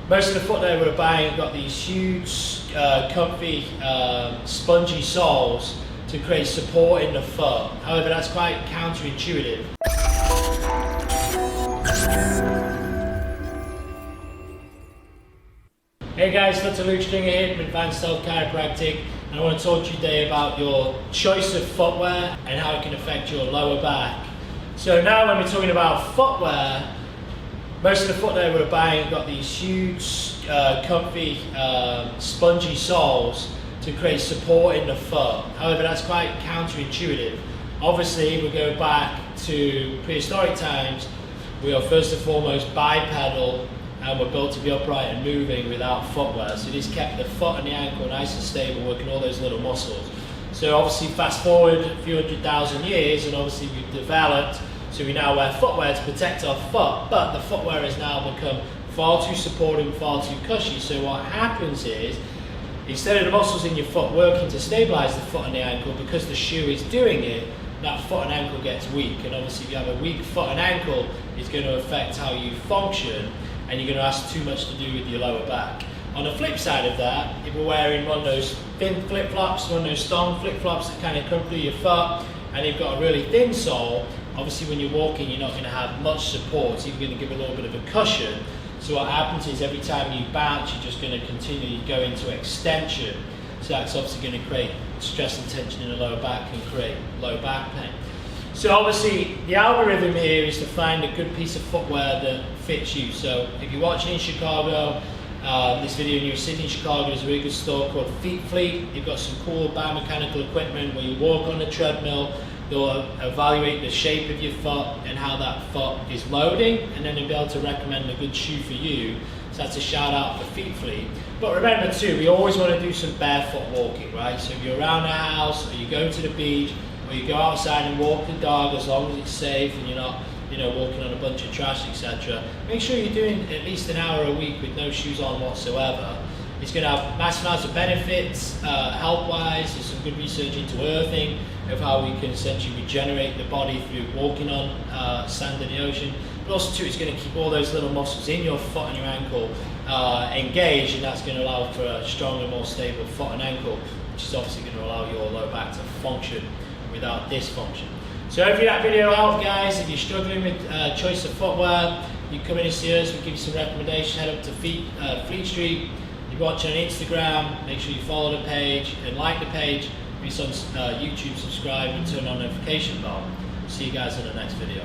Most of the footwear we're buying got these huge, comfy, spongy soles to create support in the foot. However, that's quite counterintuitive. Hey guys, Dr. Luke Stringer here from Advanced Health Chiropractic, and I want to talk to you today about your choice of footwear and how it can affect your lower back. So now when we're talking about footwear, most of the footwear we're buying got these huge, comfy, spongy soles to create support in the foot. However, that's quite counterintuitive. Obviously, we go back to prehistoric times. We are first and foremost bipedal, and we're built to be upright and moving without footwear. So this kept the foot and the ankle nice and stable, working all those little muscles. So obviously fast forward a few 100,000 years, and obviously we've developed, so we now wear footwear to protect our foot, but the footwear has now become far too supportive, far too cushy. So what happens is, instead of the muscles in your foot working to stabilize the foot and the ankle, because the shoe is doing it, that foot and ankle gets weak. And obviously if you have a weak foot and ankle, it's going to affect how you function, and you're going to have too much to do with your lower back. On the flip side of that, if we're wearing one of those thin flip-flops, one of those strong flip-flops that kind of come through your foot, and you've got a really thin sole, obviously when you're walking you're not going to have much support, so you're going to give a little bit of a cushion. So what happens is every time you bounce, you're just going to continue to go into extension. So that's obviously going to create stress and tension in the lower back and create low back pain. So obviously the algorithm here is to find a good piece of footwear that fits you. So if you're watching in Chicago, this video and you're sitting in Chicago, there's a really good store called Feet Fleet. You've got some cool biomechanical equipment where you walk on a treadmill. They'll evaluate the shape of your foot and how that foot is loading, and then they'll be able to recommend a good shoe for you. So that's a shout out for Feet Fleet. But remember too, we always want to do some barefoot walking, right? So if you're around the house, or you go to the beach, or you go outside and walk the dog, as long as it's safe and you're not, walking on a bunch of trash, etc. Make sure you're doing at least an hour a week with no shoes on whatsoever. It's going to have massive amounts of benefits, health-wise. There's some good research into earthing, of how we can essentially regenerate the body through walking on sand in the ocean. But also too, it's going to keep all those little muscles in your foot and your ankle engaged, and that's going to allow for a stronger, more stable foot and ankle, which is obviously going to allow your lower back to function without dysfunction. So hopefully that video helped, guys. If you're struggling with choice of footwear, you come in and see us, we'll give you some recommendations. Head up to Fleet Street. If you're watching on Instagram, make sure you follow the page and like the page. If you're on YouTube, subscribe and turn on the notification bell. See you guys in the next video.